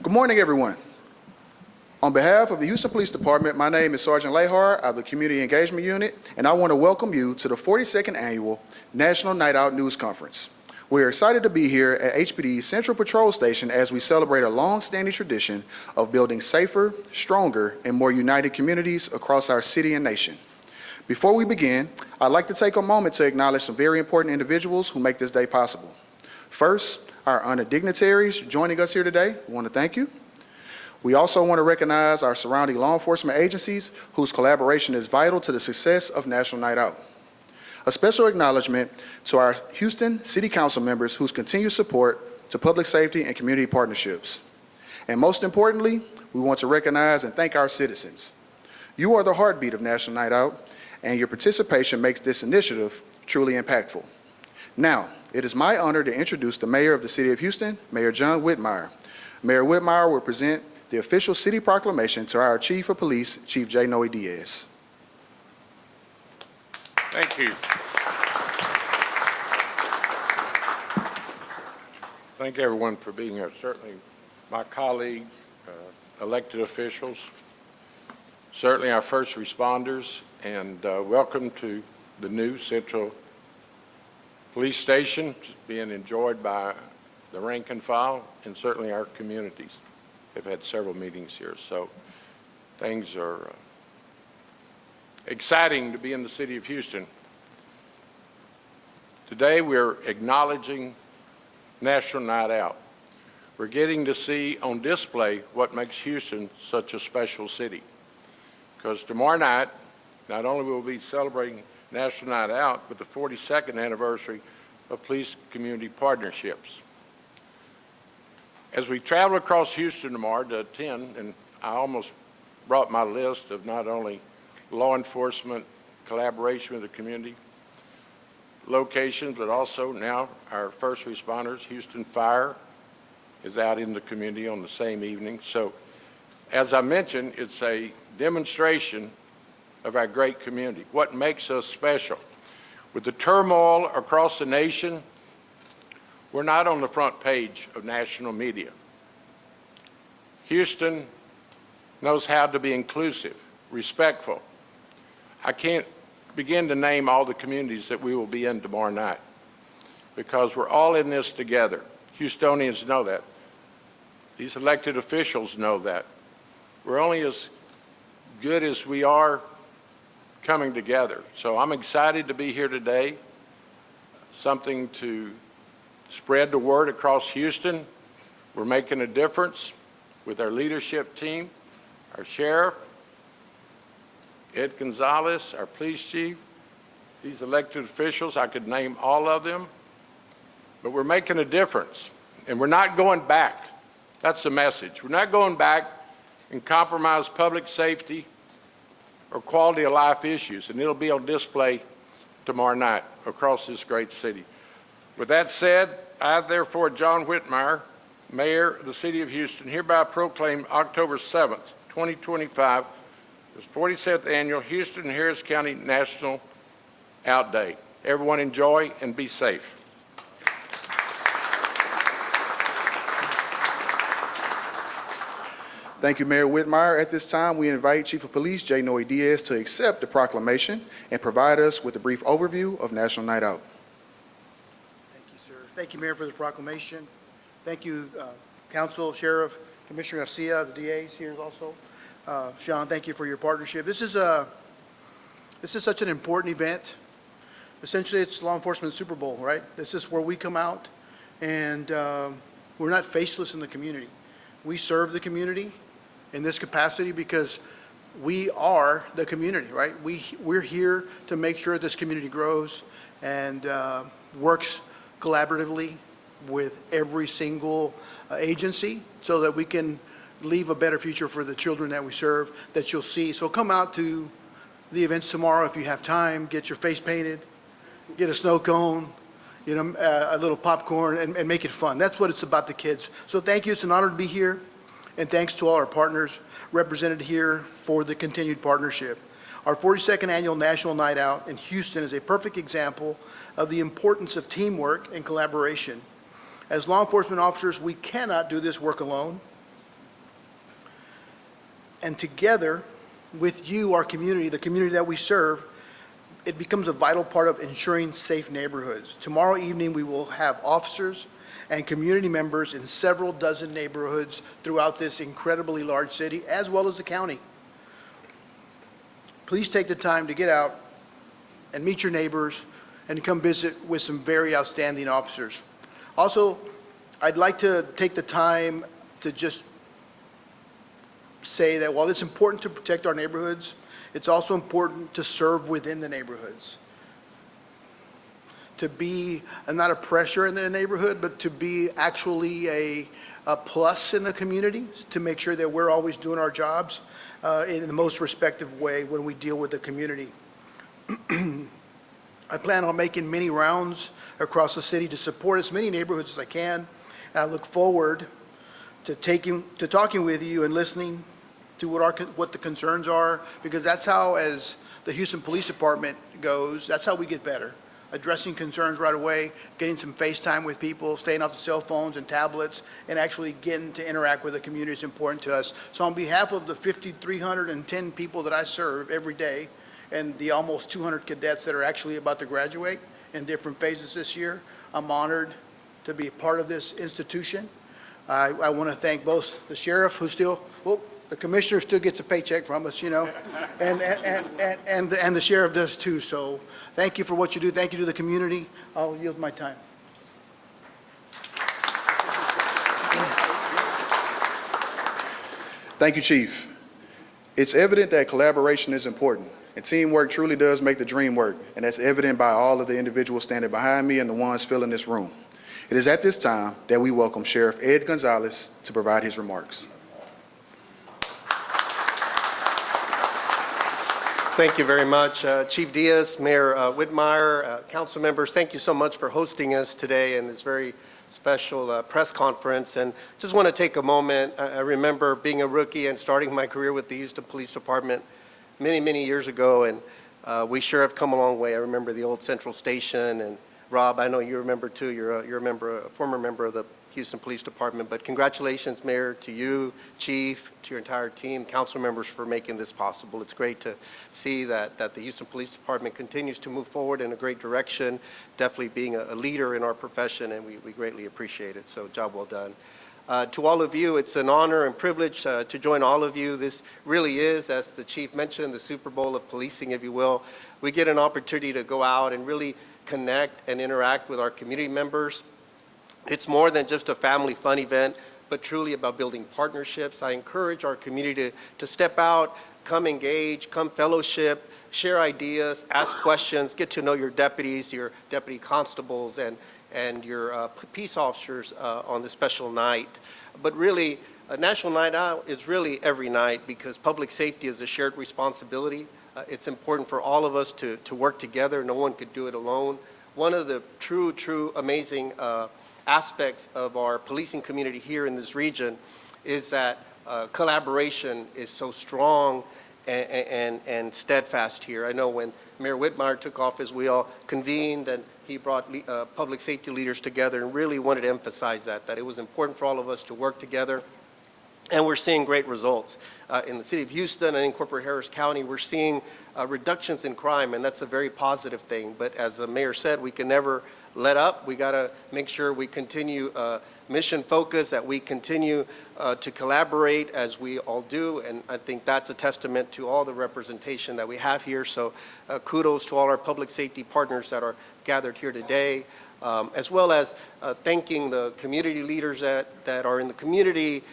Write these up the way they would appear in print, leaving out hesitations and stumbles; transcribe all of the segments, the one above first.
Good morning, everyone. On behalf of the Houston Police Department, my name is Sergeant Lahar of the Community Engagement Unit, and I want to welcome you to the 42nd Annual National Night Out News Conference. We are excited to be here at HPD's Central Patrol Station as we celebrate a long-standing tradition of building safer, stronger, and more united communities across our city and nation. Before we begin, I'd like to take a moment to acknowledge some very important individuals who make this day possible. First, our honored dignitaries joining us here today. We want to thank you. We also want to recognize our surrounding law enforcement agencies whose collaboration is vital to the success of National Night Out. A special acknowledgement to our Houston City Council members whose continued support to public safety and community partnerships. And most importantly, we want to recognize and thank our citizens. You are the heartbeat of National Night Out, and your participation makes this initiative truly impactful. Now, it is my honor to introduce the Mayor of the City of Houston, Mayor John Whitmire. Mayor Whitmire will present the official city proclamation to our Chief of Police, Chief Noe Diaz. Thank you. Thank everyone for being here. Certainly my colleagues, elected officials, certainly our first responders, and welcome to the new Central Police Station, being enjoyed by the rank and file and certainly our communities. They've had several meetings here, so things are exciting to be in the city of Houston. Today we're acknowledging National Night Out. We're getting to see on display what makes Houston such a special city. Because tomorrow night, not only will we be celebrating National Night Out, but the 42nd anniversary of police community partnerships. As we travel across Houston tomorrow to attend, and I almost brought my list of not only law enforcement collaboration with the community locations, but also now our first responders. Houston Fire is out in the community on the same evening. So as I mentioned, it's a demonstration of our great community, what makes us special. With the turmoil across the nation, we're not on the front page of national media. Houston knows how to be inclusive, respectful. I can't begin to name all the communities that we will be in tomorrow night because we're all in this together. Houstonians know that. These elected officials know that. We're only as good as we are coming together. So I'm excited to be here today, something to spread the word across Houston. We're making a difference with our leadership team, our sheriff, Ed Gonzalez, our police chief, these elected officials. I could name all of them, but we're making a difference, and we're not going back. That's the message. We're not going back and compromise public safety or quality of life issues, and it'll be on display tomorrow night across this great city. With that said, I, therefore, John Whitmire, Mayor of the City of Houston, hereby proclaim October 7th, 2025, as 47th Annual Houston and Harris County National Out Day. Everyone enjoy and be safe. Thank you, Mayor Whitmire. At this time, we invite Chief of Police Noe Diaz to accept the proclamation and provide us with a brief overview of National Night Out. Thank you, sir. Thank you, Mayor, for the proclamation. Thank you, Council, Sheriff, Commissioner Garcia, the DAs here also. Sean, thank you for your partnership. This is such an important event. Essentially, it's law enforcement Super Bowl, right? This is where we come out, and we're not faceless in the community. We serve the community in this capacity because we are the community, right? We're here to make sure this community grows and works collaboratively with every single agency so that we can leave a better future for the children that we serve that you'll see. So come out to the events tomorrow if you have time. Get your face painted, get a snow cone, you know, a little popcorn, and make it fun. That's what it's about, the kids. So thank you. It's an honor to be here. And thanks to all our partners represented here for the continued partnership. Our 42nd Annual National Night Out in Houston is a perfect example of the importance of teamwork and collaboration. As law enforcement officers, we cannot do this work alone. And together with you, our community, the community that we serve, it becomes a vital part of ensuring safe neighborhoods. Tomorrow evening, we will have officers and community members in several dozen neighborhoods throughout this incredibly large city, as well as the county. Please take the time to get out and meet your neighbors and come visit with some very outstanding officers. Also, I'd like to take the time to just say that while it's important to protect our neighborhoods, it's also important to serve within the neighborhoods. To be not a pressure in the neighborhood, but to be actually a plus in the community, to make sure that we're always doing our jobs in the most respective way when we deal with the community. I plan on making many rounds across the city to support as many neighborhoods as I can. And I look forward to talking with you and listening to what the concerns are, because that's how, as the Houston Police Department goes, that's how we get better. Addressing concerns right away, getting some FaceTime with people, staying off the cell phones and tablets, and actually getting to interact with the community is important to us. So on behalf of the 5,310 people that I serve every day, and the almost 200 cadets that are actually about to graduate in different phases this year, I'm honored to be a part of this institution. I want to thank both the sheriff, who still, well, the commissioner still gets a paycheck from us, you know, and the sheriff does too. So thank you for what you do. Thank you to the community. I'll yield my time. Thank you, Chief. It's evident that collaboration is important, and teamwork truly does make the dream work, and that's evident by all of the individuals standing behind me and the ones filling this room. It is at this time that we welcome Sheriff Ed Gonzalez to provide his remarks. Thank you very much, Chief Diaz, Mayor Whitmire, council members. Thank you so much for hosting us today in this very special press conference. And just want to take a moment. I remember being a rookie and starting my career with the Houston Police Department many, many years ago, and we sure have come a long way. I remember the old Central Station, and Rob, I know you remember too. You're a former member of the Houston Police Department. But congratulations, Mayor, to you, Chief, to your entire team, council members, for making this possible. It's great to see that the Houston Police Department continues to move forward in a great direction, definitely being a leader in our profession, and we greatly appreciate it. So job well done. To all of you, it's an honor and privilege to join all of you. This really is, as the Chief mentioned, the Super Bowl of policing, if you will. We get an opportunity to go out and really connect and interact with our community members. It's more than just a family fun event, but truly about building partnerships. I encourage our community to step out, come engage, come fellowship, share ideas, ask questions, get to know your deputies, your deputy constables, and your peace officers on this special night. But really, a National Night Out is really every night, because public safety is a shared responsibility. It's important for all of us to work together. No one could do it alone. One of the true amazing aspects of our policing community here in this region is that collaboration is so strong and steadfast here. I know when Mayor Whitmire took office, we all convened and he brought public safety leaders together and really wanted to emphasize that it was important for all of us to work together. And we're seeing great results. In the city of Houston and in corporate Harris County, we're seeing reductions in crime, and that's a very positive thing. But as the mayor said, we can never let up. We got to make sure we continue mission focus, that we continue to collaborate as we all do. And I think that's a testament to all the representation that we have here. So kudos to all our public safety partners that are gathered here today, as well as thanking the community leaders that are in the community,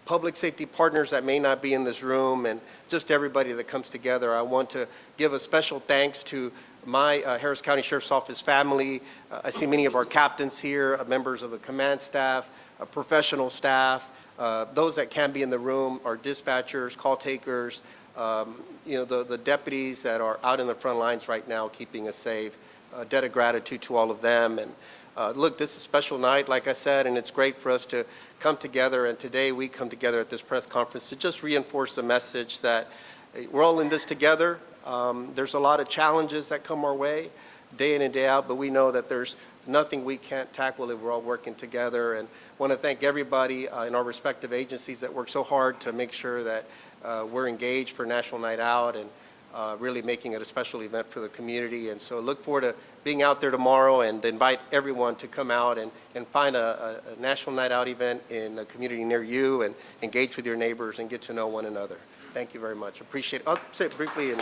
public safety partners that may not be in this room, and just everybody that comes together. I want to give a special thanks to my Harris County Sheriff's Office family. I see many of our captains here, members of the command staff, professional staff, those that can be in the room, our dispatchers, call takers, the deputies that are out in the front lines right now keeping us safe. Debt of gratitude to all of them. And look, this is a special night, like I said, and it's great for us to come together. And today we come together at this press conference to just reinforce the message that we're all in this together. There's a lot of challenges that come our way day in and day out, but we know that there's nothing we can't tackle if we're all working together. And want to thank everybody in our respective agencies that work so hard to make sure that we're engaged for National Night Out and really making it a special event for the community. And so look forward to being out there tomorrow and invite everyone to come out and find a National Night Out event in a community near you and engage with your neighbors and get to know one another. Thank you very much. Appreciate it. I'll say it briefly,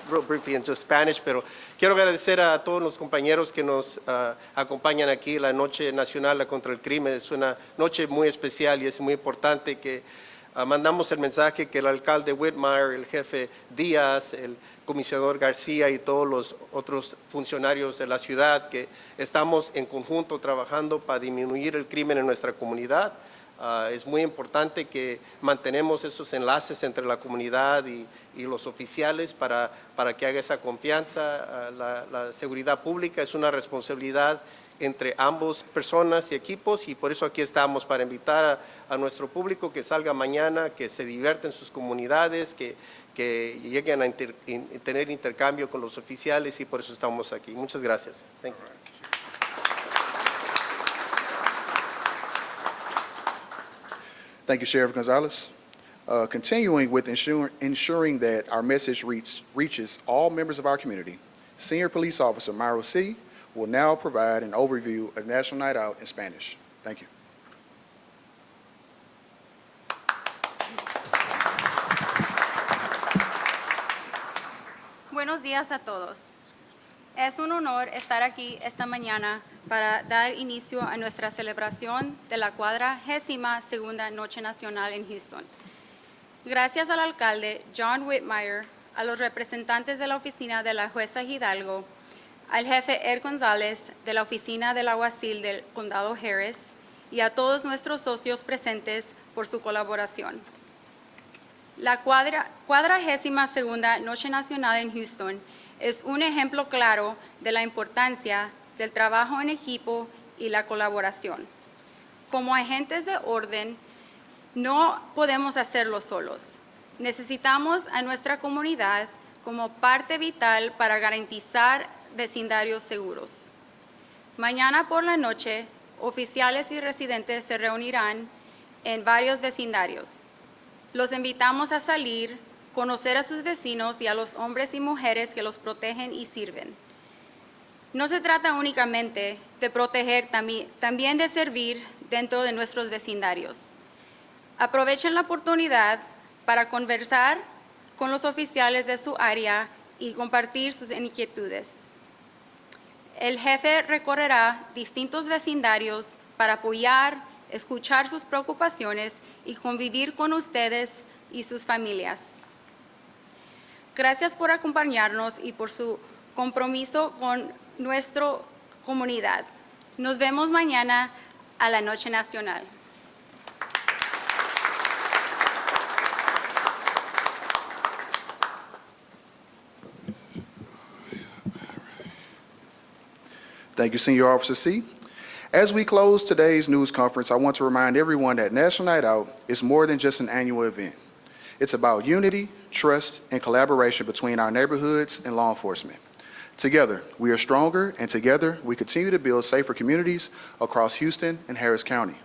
real briefly in just Spanish, pero quiero agradecer a todos los compañeros que nos acompañan aquí. La Noche Nacional contra el Crimen es una noche muy especial y es muy importante que mandamos el mensaje que el alcalde Whitmire, el jefe Díaz, el comisionador García y todos los otros funcionarios de la ciudad, que estamos en conjunto trabajando para disminuir el crimen en nuestra comunidad. Es muy importante que mantenemos esos enlaces entre la comunidad y los oficiales para que haga esa confianza. La seguridad pública es una responsabilidad entre ambos personas y equipos, y por eso aquí estamos para invitar a nuestro público que salga mañana, que se divierta en sus comunidades, que lleguen a tener intercambio con los oficiales, y por eso estamos aquí. Muchas gracias. Thank you. Thank you, Sheriff Gonzalez. Continuing with ensuring that our message reaches all members of our community, Senior Police Officer Myro C. will now provide an overview of National Night Out in Spanish. Thank you. Buenos días a todos. Es un honor estar aquí esta mañana para dar inicio a nuestra celebración de la 42ª Noche Nacional en Houston. Gracias al alcalde John Whitmire, a los representantes de la oficina de la jueza Hidalgo, al jefe Ed Gonzalez de la oficina del alguacil del condado Harris y a todos nuestros socios presentes por su colaboración. La 42ª Noche Nacional en Houston es un ejemplo claro de la importancia del trabajo en equipo y la colaboración. Como agentes de orden, no podemos hacerlo solos. Necesitamos a nuestra comunidad como parte vital para garantizar vecindarios seguros. Mañana por la noche, oficiales y residentes se reunirán en varios vecindarios. Los invitamos a salir, conocer a sus vecinos y a los hombres y mujeres que los protegen y sirven. No se trata únicamente de proteger, también de servir dentro de nuestros vecindarios. Aprovechen la oportunidad para conversar con los oficiales de su área y compartir sus inquietudes. El jefe recorrerá distintos vecindarios para apoyar, escuchar sus preocupaciones y convivir con ustedes y sus familias. Gracias por acompañarnos y por su compromiso con nuestra comunidad. Nos vemos mañana a la Noche Nacional. Thank you, Senior Officer C. As we close today's news conference, I want to remind everyone that National Night Out is more than just an annual event. It's about unity, trust, and collaboration between our neighborhoods and law enforcement. Together, we are stronger, and together, we continue to build safer communities across Houston and Harris County.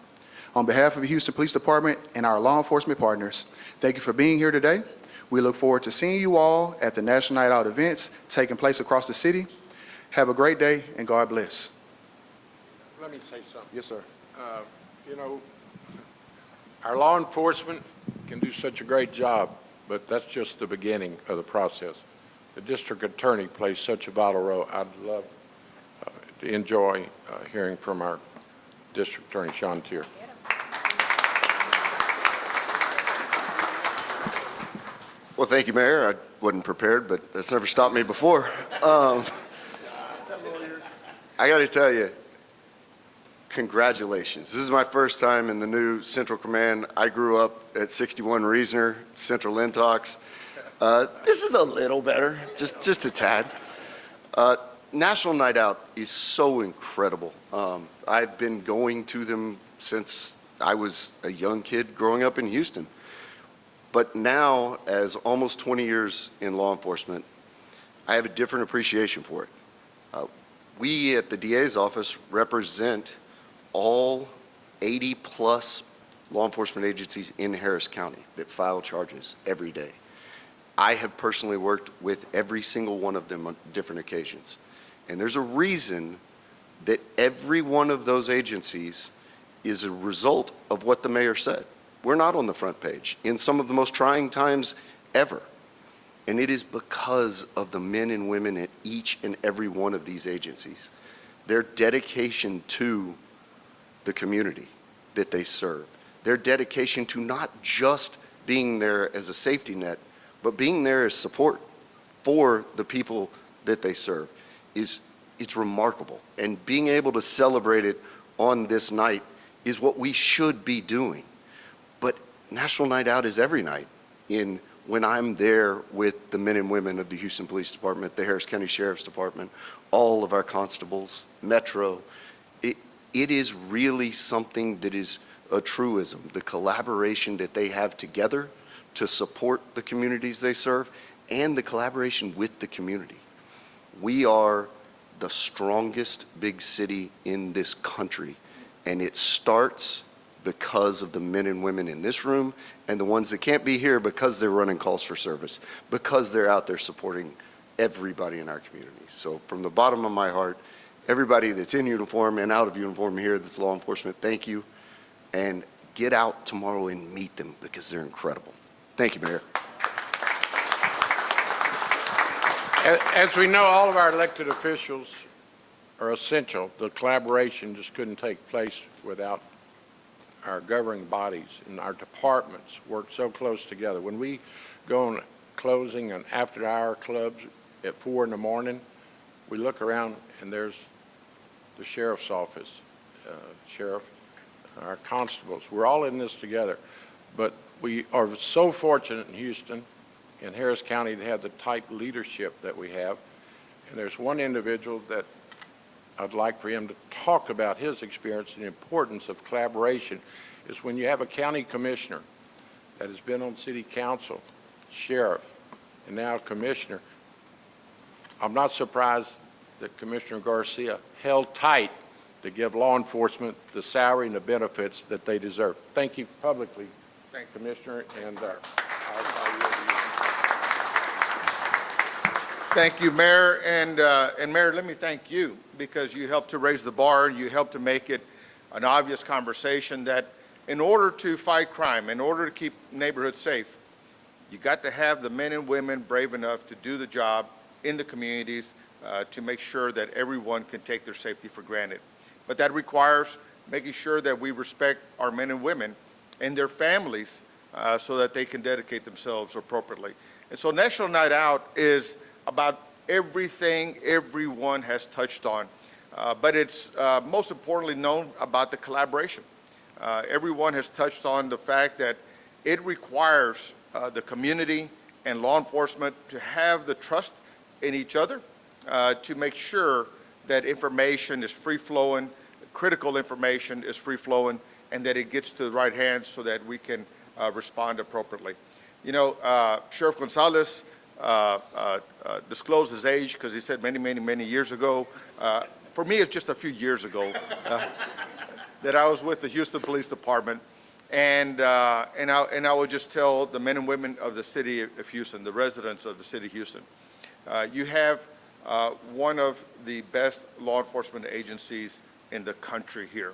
On behalf of the Houston Police Department and our law enforcement partners, thank you for being here today. We look forward to seeing you all at the National Night Out events taking place across the city. Have a great day, and God bless. Let me say something. Yes, sir. You know, our law enforcement can do such a great job, but that's just the beginning of the process. The district attorney plays such a vital role. I'd love to enjoy hearing from our district attorney, Sean Tier. Well, thank you, Mayor. I wasn't prepared, but that's never stopped me before. I got to tell you, congratulations. This is my first time in the new Central Command. I grew up at 61 Reasoner, Central Lintox. This is a little better, just a tad. National Night Out is so incredible. I've been going to them since I was a young kid growing up in Houston. But now, as almost 20 years in law enforcement, I have a different appreciation for it. we at the DA's office represent all 80-plus law enforcement agencies in Harris County that file charges every day. I have personally worked with every single one of them on different occasions. And there's a reason that every one of those agencies is a result of what the mayor said. We're not on the front page in some of the most trying times ever. And it is because of the men and women at each and every one of these agencies, their dedication to the community that they serve, their dedication to not just being there as a safety net, but being there as support for the people that they serve it's remarkable. And being able to celebrate it on this night is what we should be doing. But National Night Out is every night when I'm there with the men and women of the Houston Police Department, the Harris County Sheriff's Department, all of our constables, Metro. It is really something that is a truism, the collaboration that they have together to support the communities they serve and the collaboration with the community. We are the strongest big city in this country, and it starts because of the men and women in this room and the ones that can't be here because they're running calls for service, because they're out there supporting everybody in our community. So from the bottom of my heart, everybody that's in uniform and out of uniform here that's law enforcement, thank you. And get out tomorrow and meet them because they're incredible. Thank you, Mayor. As we know, all of our elected officials are essential. The collaboration just couldn't take place without our governing bodies, and our departments work so close together. When we go on closing and after-hour clubs at 4 in the morning, we look around and there's the sheriff's office, sheriff, our constables. We're all in this together. But we are so fortunate in Houston and Harris County to have the type leadership that we have. And there's one individual that I'd like for him to talk about his experience and the importance of collaboration is when you have a county commissioner that has been on city council, sheriff, and now commissioner. I'm not surprised that Commissioner Garcia held tight to give law enforcement the salary and the benefits that they deserve. Thank you publicly, Commissioner, and I'll yield to you. Thank you, Mayor. And Mayor, let me thank you because you helped to raise the bar. You helped to make it an obvious conversation that in order to fight crime, in order to keep neighborhoods safe, you got to have the men and women brave enough to do the job in the communities to make sure that everyone can take their safety for granted. But that requires making sure that we respect our men and women and their families so that they can dedicate themselves appropriately. And so National Night Out is about everything everyone has touched on, but it's most importantly known about the collaboration. Everyone has touched on the fact that it requires the community and law enforcement to have the trust in each other to make sure that information is free-flowing, critical information is free-flowing, and that it gets to the right hands so that we can respond appropriately. You know, Sheriff Gonzalez disclosed his age because he said many years ago. For me, it's just a few years ago that I was with the Houston Police Department, and I would just tell the men and women of the city of Houston, the residents of the city of Houston, you have one of the best law enforcement agencies in the country here.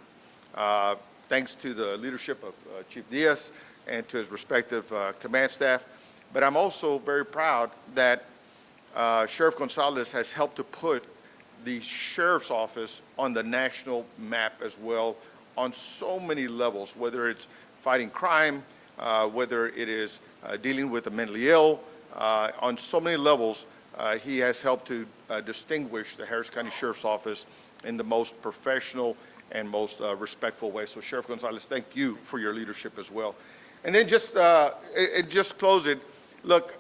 Thanks to the leadership of Chief Diaz and to his respective command staff. But I'm also very proud that Sheriff Gonzalez has helped to put the sheriff's office on the national map as well on so many levels, whether it's fighting crime, whether it is dealing with the mentally ill, on so many levels, he has helped to distinguish the Harris County Sheriff's Office in the most professional and most respectful way. So Sheriff Gonzalez, thank you for your leadership as well. And then just close it. Look,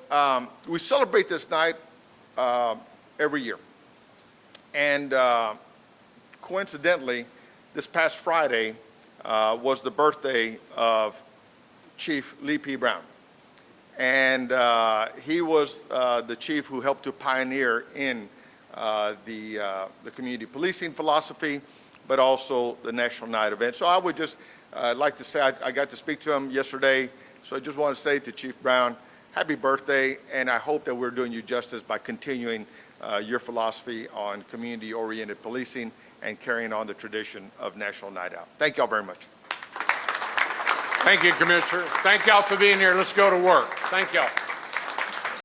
we celebrate this night every year. And coincidentally, this past Friday was the birthday of Chief Lee P. Brown. And he was the chief who helped to pioneer in the community policing philosophy, but also the National Night event. So I would just like to say I got to speak to him yesterday, so I just want to say to Chief Brown, happy birthday, and I hope that we're doing you justice by continuing your philosophy on community-oriented policing and carrying on the tradition of National Night Out. Thank y'all very much. Thank you, Commissioner. Thank y'all for being here. Let's go to work. Thank y'all.